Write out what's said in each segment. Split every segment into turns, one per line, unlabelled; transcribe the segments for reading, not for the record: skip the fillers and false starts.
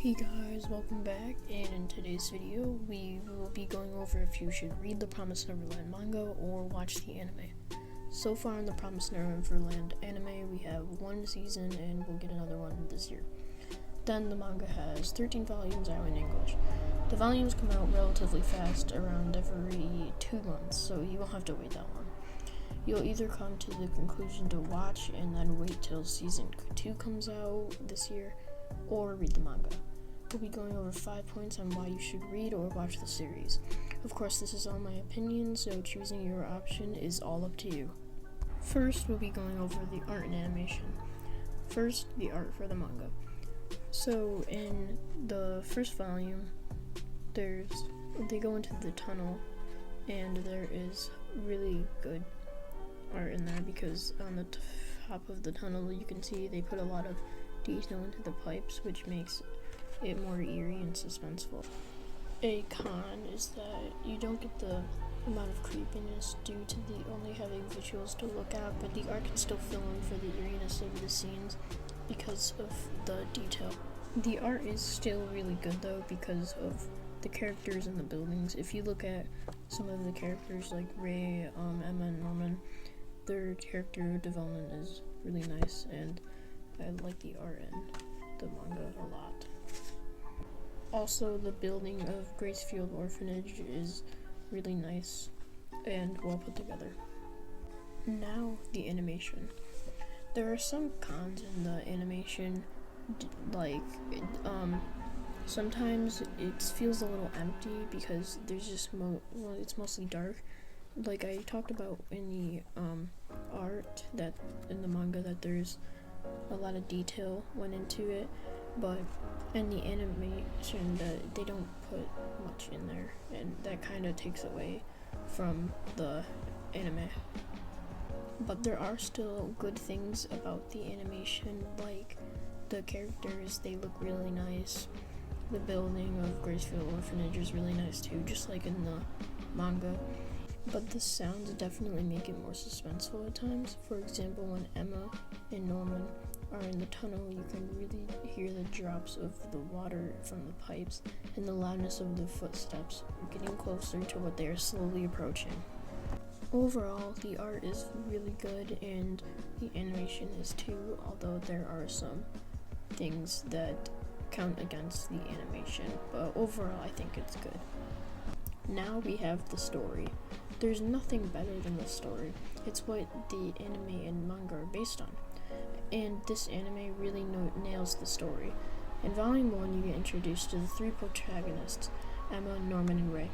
Hey guys, welcome back, and in today's video we will be going over if you should read the Promised Neverland manga or watch the anime. So far in the Promised Neverland anime we have one season and we'll get another one this year. Then the manga has 13 volumes out in English. The volumes come out relatively fast, around every 2 months, so you won't have to wait that long. You'll either come to the conclusion to watch and then wait till season 2 comes out this year, or read the manga. We'll be going over 5 points on why you should read or watch the series. Of course, this is all my opinion, so choosing your option is all up to you. First, we'll be going over the art and animation. First, the art for the manga. So, in the first volume, they go into the tunnel, and there is really good art in there because on the top of the tunnel you can see they put a lot of detail into the pipes, which makes it more eerie and suspenseful. A con is that you don't get the amount of creepiness due to the only having visuals to look at, but the art can still fill in for the eeriness of the scenes because of the detail. The art is still really good though because of the characters and the buildings. If you look at some of the characters like Ray, Emma, and Norman, their character development is really nice, and I like the art in the manga a lot. Also, the building of Gracefield Orphanage is really nice and well put together. Now, the animation. There are some cons in the animation, sometimes it feels a little empty because there's just it's mostly dark. Like I talked about in the art that in the manga that there's a lot of detail went into it, but in the animation they don't put much in there, and that kind of takes away from the anime. But there are still good things about the animation, like the characters, they look really nice. The building of Gracefield Orphanage is really nice too, just like in the manga. But the sounds definitely make it more suspenseful at times. For example, when Emma and Norman are in the tunnel, you can really hear the drops of the water from the pipes and the loudness of the footsteps getting closer to what they are slowly approaching. Overall, the art is really good and the animation is too, although there are some things that count against the animation, but overall I think it's good. Now we have the story. There's nothing better than the story. It's what the anime and manga are based on. And this anime really nails the story. In Volume 1, you get introduced to the 3 protagonists, Emma, Norman, and Ray.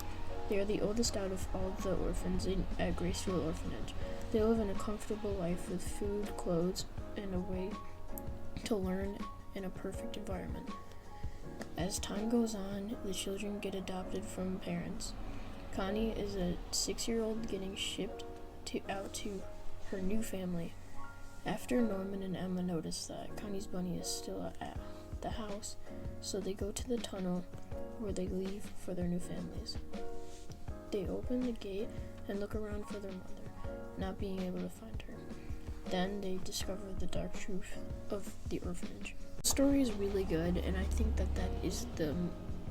They are the oldest out of all the orphans at Gracefield Orphanage. They live in a comfortable life with food, clothes, and a way to learn in a perfect environment. As time goes on, the children get adopted from parents. Connie is a 6-year-old getting shipped out to her new family. After Norman and Emma notice that Connie's bunny is still at the house, so they go to the tunnel where they leave for their new families. They open the gate and look around for their mother, not being able to find her. Then they discover the dark truth of the orphanage. The story is really good, and I think that is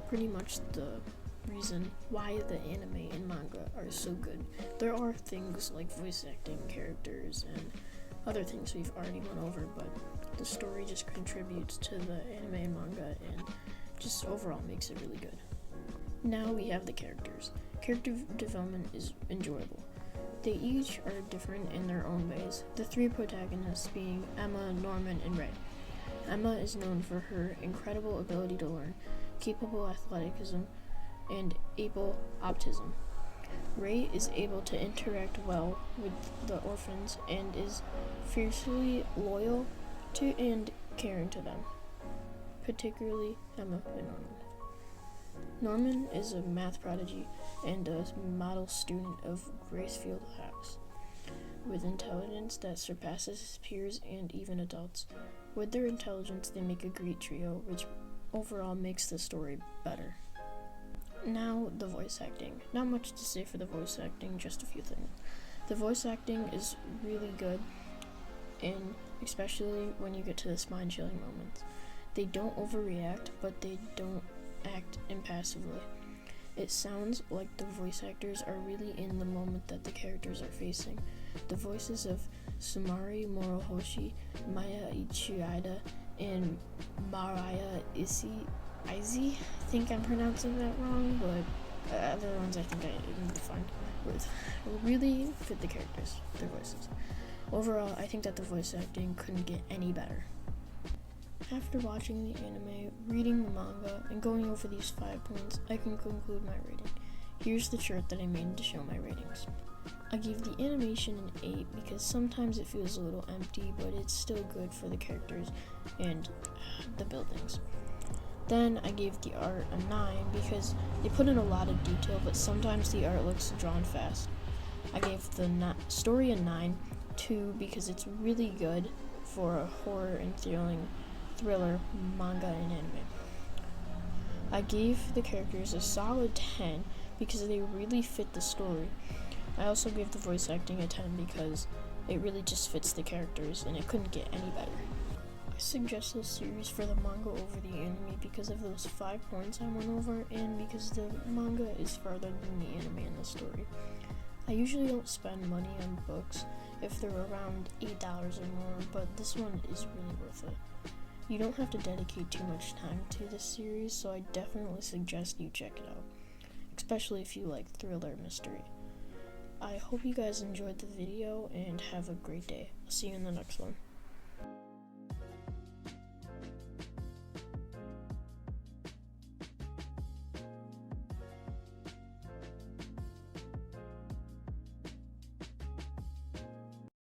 pretty much the reason why the anime and manga are so good. There are things like voice acting, characters, and other things we've already went over, but the story just contributes to the anime and manga and just overall makes it really good. Now we have the characters. Character development is enjoyable. They each are different in their own ways, the 3 protagonists being Emma, Norman, and Ray. Emma is known for her incredible ability to learn, capable athleticism, and able optimism. Ray is able to interact well with the orphans and is fiercely loyal to and caring to them, particularly Emma and Norman. Norman is a math prodigy and a model student of Gracefield House, with intelligence that surpasses his peers and even adults. With their intelligence, they make a great trio, which overall makes the story better. Now, the voice acting. Not much to say for the voice acting, just a few things. The voice acting is really good, and especially when you get to the spine-chilling moments. They don't overreact, but they don't act impassively. It sounds like the voice actors are really in the moment that the characters are facing. The voices of Sumari Morohoshi, Maya Ichiida, and Mariah Izzy. I think I'm pronouncing that wrong, but other ones I think I'm fine with. Really fit the characters, their voices. Overall, I think that the voice acting couldn't get any better. After watching the anime, reading the manga, and going over these 5 points, I can conclude my rating. Here's the chart that I made to show my ratings. I gave the animation an 8 because sometimes it feels a little empty, but it's still good for the characters and the buildings. Then I gave the art a 9 because they put in a lot of detail, but sometimes the art looks drawn fast. I gave the story a 9, 2 because it's really good for a horror and thriller manga and anime. I gave the characters a solid 10 because they really fit the story. I also gave the voice acting a 10 because it really just fits the characters and it couldn't get any better. I suggest this series for the manga over the anime because of those 5 points I went over and because the manga is farther than the anime in the story. I usually don't spend money on books if they're around $8 or more, but this one is really worth it. You don't have to dedicate too much time to this series, so I definitely suggest you check it out, especially if you like thriller mystery. I hope you guys enjoyed the video and have a great day. I'll see you in the next one.